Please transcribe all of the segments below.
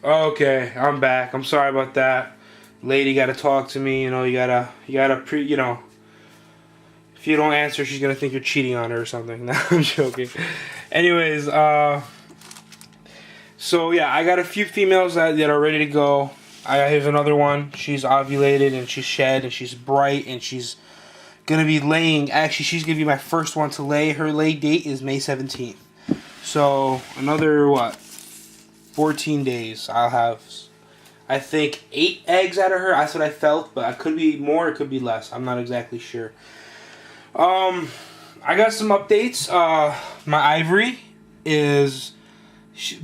Okay, I'm back. I'm sorry about that. Lady got to talk to me. If you don't answer, she's gonna think you're cheating on her or something. No, I'm joking. Anyways, so yeah, I got a few females that are ready to go. Here's another one. She's ovulated and she's shed and she's bright and she's gonna be laying. Actually, she's gonna be my first one to lay. Her lay date is May 17th. So another 14 days. I'll have, I think, 8 eggs out of her. That's what I felt, but it could be more, it could be less. I'm not exactly sure. I got some updates. My ivory is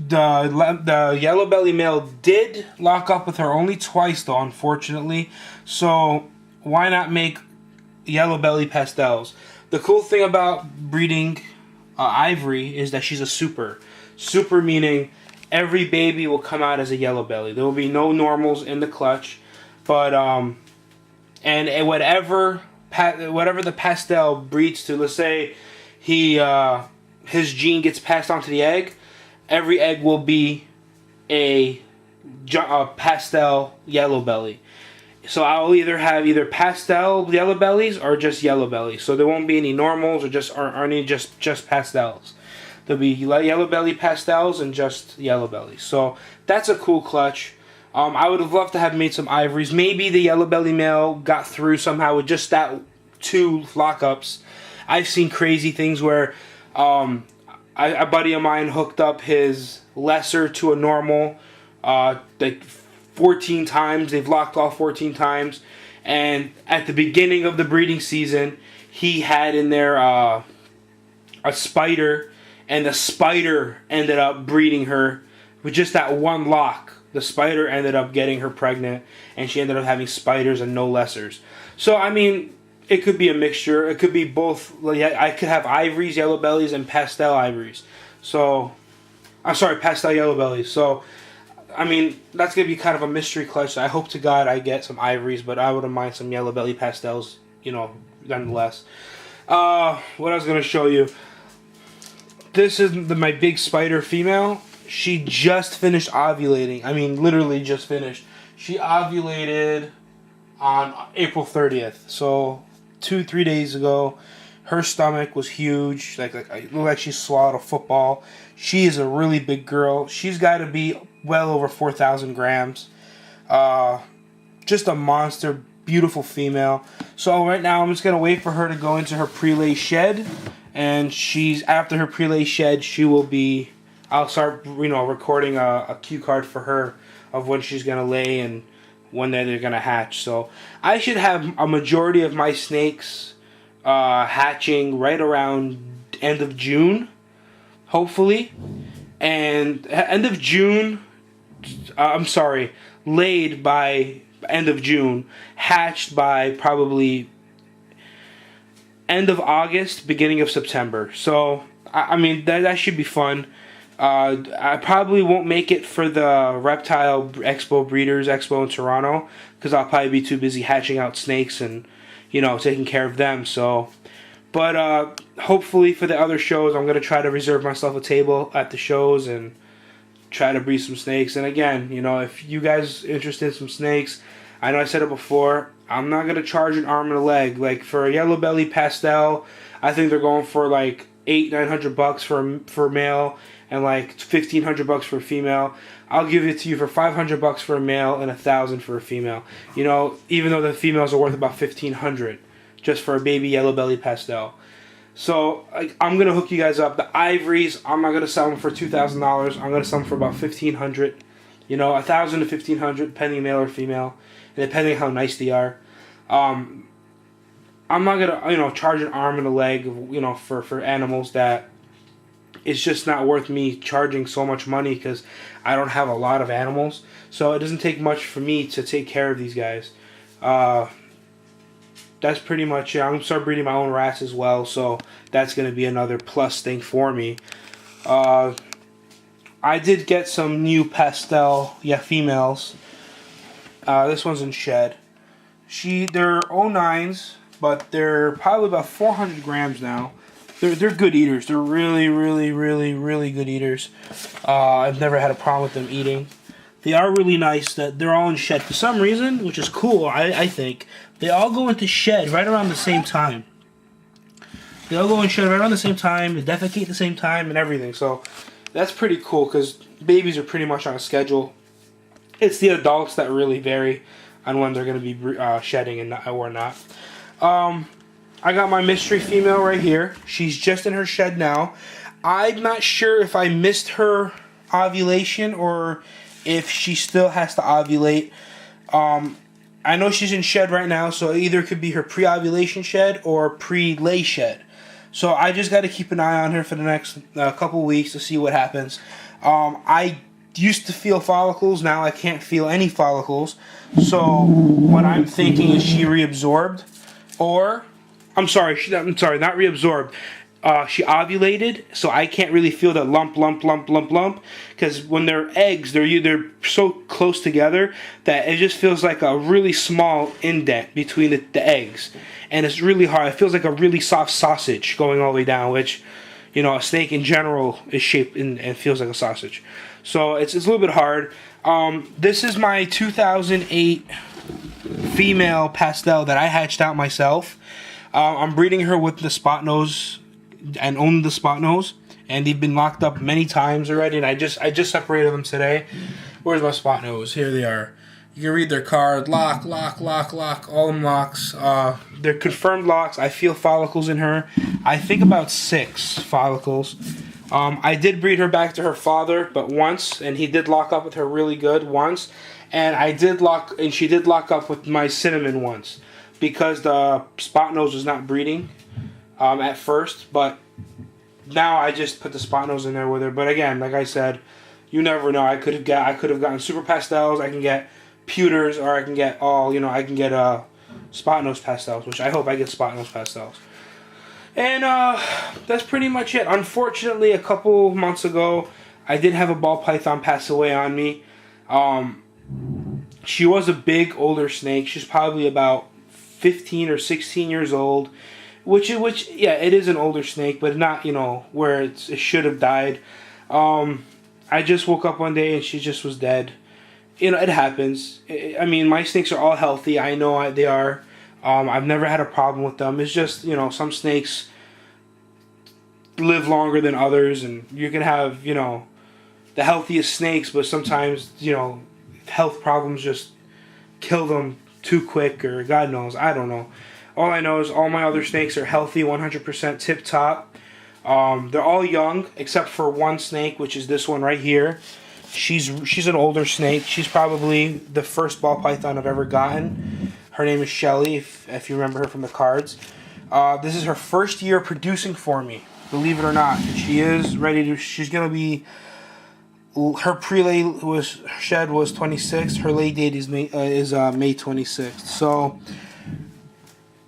the yellow belly male did lock up with her only twice though, unfortunately. So why not make yellow belly pastels? The cool thing about breeding ivory is that she's a super. Super meaning every baby will come out as a yellow belly. There will be no normals in the clutch, but and whatever the pastel breeds to, let's say his gene gets passed on to the egg, every egg will be a pastel yellow belly. So I'll either have pastel yellow bellies or just yellow bellies. So there won't be any normals or any just pastels. There'll be yellow belly pastels and just yellow bellies. So that's a cool clutch. I would have loved to have made some ivories. Maybe the yellow belly male got through somehow with just that 2 lockups. I've seen crazy things where a buddy of mine hooked up his lesser to a normal like 14 times. They've locked all 14 times. And at the beginning of the breeding season, he had in there a spider, and the spider ended up breeding her with just that one lock. The spider ended up getting her pregnant, and she ended up having spiders and no lessers. So, I mean, it could be a mixture. It could be both. I could have ivories, yellow bellies, and pastel ivories. So, I'm sorry, pastel yellow bellies. So, I mean, that's going to be kind of a mystery clutch. I hope to God I get some ivories, but I wouldn't mind some yellow belly pastels, nonetheless. What I was going to show you. This is my big spider female. She just finished ovulating. I mean, literally just finished. She ovulated on April 30th. So, 2-3 days ago. Her stomach was huge. It looked like she swallowed a football. She is a really big girl. She's got to be well over 4,000 grams. Just a monster, beautiful female. So right now I'm just going to wait for her to go into her prelay shed. And after her prelay shed, I'll start, recording a cue card for her of when she's going to lay and when they're going to hatch. So I should have a majority of my snakes hatching right around end of June, hopefully. And end of June, laid by end of June, hatched by probably end of August, beginning of September. So, I mean, that should be fun. I probably won't make it for the Reptile Expo Breeders Expo in Toronto because I'll probably be too busy hatching out snakes and, taking care of them. So, but hopefully for the other shows, I'm going to try to reserve myself a table at the shows and try to breed some snakes. And again, if you guys are interested in some snakes, I know I said it before, I'm not going to charge an arm and a leg. Like for a yellow belly pastel, I think they're going for like $800-900 for a male and like $1,500 for a female. I'll give it to you for $500 for a male and $1,000 for a female. Even though the females are worth about $1,500 just for a baby yellow belly pastel. So I'm gonna hook you guys up. The ivories, I'm not gonna sell them for $2,000. I'm gonna sell them for about $1,500. $1,000 to $1,500, depending male or female, and depending how nice they are. I'm not gonna charge an arm and a leg for animals that it's just not worth me charging so much money because I don't have a lot of animals. So it doesn't take much for me to take care of these guys. That's pretty much it. I'm going to start breeding my own rats as well, so that's going to be another plus thing for me. I did get some new pastel females. This one's in shed. They're 09s, but they're probably about 400 grams now. They're good eaters. They're really, really, really, really good eaters. I've never had a problem with them eating. They are really nice that they're all in shed for some reason, which is cool, I think. They all go into shed right around the same time. They all go in shed right around the same time, they defecate at the same time and everything. So that's pretty cool because babies are pretty much on a schedule. It's the adults that really vary on when they're going to be shedding and or not. I got my mystery female right here. She's just in her shed now. I'm not sure if I missed her ovulation or if she still has to ovulate. I know she's in shed right now, so it either could be her pre-ovulation shed or pre-lay shed. So I just got to keep an eye on her for the next couple weeks to see what happens. I used to feel follicles, now I can't feel any follicles. So what I'm thinking is she reabsorbed, or I'm sorry, not reabsorbed. She ovulated, so I can't really feel the lump, because when they're eggs, they're so close together that it just feels like a really small indent between the eggs, and it's really hard. It feels like a really soft sausage going all the way down, which, you know, a snake in general is shaped and feels like a sausage. So it's a little bit hard. This is my 2008 female pastel that I hatched out myself. I'm breeding her with the spot nose and only the spot nose, and they've been locked up many times already, and I just separated them today. Where's my spot nose? Here they are. You can read their card. Lock, all them locks. They're confirmed locks. I feel follicles in her. I think about 6 follicles. I did breed her back to her father, but once, and he did lock up with her really good once, and she did lock up with my cinnamon once, because the spot nose was not breeding at first, but now I just put the spot nose in there with her. But again, like I said, you never know. I could have gotten super pastels. I can get pewters, or I can get I can get spot nose pastels, which I hope I get spot nose pastels. And that's pretty much it. Unfortunately, a couple months ago, I did have a ball python pass away on me. She was a big older snake. She's probably about 15 or 16 years old. Which yeah, it is an older snake, but not, where it should have died. I just woke up one day and she just was dead. It happens. I mean, my snakes are all healthy. I know they are. I've never had a problem with them. It's just, some snakes live longer than others, and you can have, the healthiest snakes, but sometimes, health problems just kill them too quick, or God knows. I don't know. All I know is all my other snakes are healthy, 100% tip-top. They're all young, except for one snake, which is this one right here. She's an older snake. She's probably the first ball python I've ever gotten. Her name is Shelly, if you remember her from the cards. This is her first year producing for me, believe it or not. She is ready to. She's gonna be. Her pre-lay shed was 26. Her lay date is May 26th. So.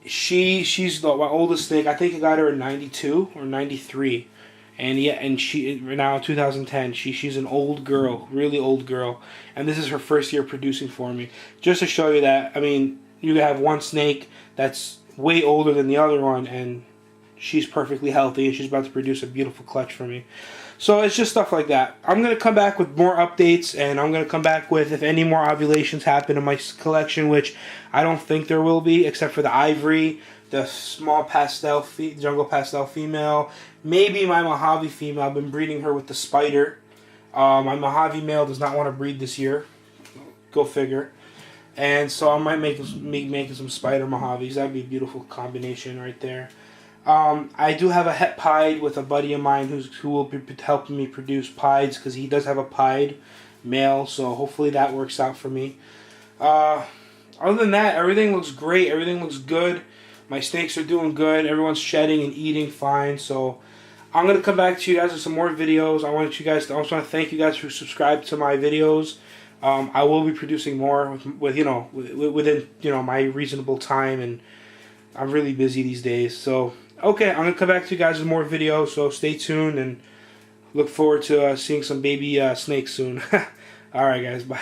She's my oldest snake. I think I got her in 92 or 93, and she now 2010. She's an old girl, really old girl, and this is her first year producing for me. Just to show you that, I mean, you have one snake that's way older than the other one, and she's perfectly healthy, and she's about to produce a beautiful clutch for me. So it's just stuff like that. I'm going to come back with more updates, and I'm going to come back with if any more ovulations happen in my collection, which I don't think there will be, except for the ivory, the small pastel, jungle pastel female, maybe my Mojave female. I've been breeding her with the spider. My Mojave male does not want to breed this year. Go figure. And so I might make making some spider Mojaves. That'd be a beautiful combination right there. I do have a het pied with a buddy of mine who will be helping me produce pieds, because he does have a pied male, so hopefully that works out for me. Other than that, everything looks great. Everything looks good. My snakes are doing good. Everyone's shedding and eating fine. So I'm going to come back to you guys with some more videos. I want to thank you guys who subscribe to my videos. I will be producing more within my reasonable time, and I'm really busy these days. So okay, I'm going to come back to you guys with more videos, so stay tuned and look forward to seeing some baby snakes soon. Alright guys, bye.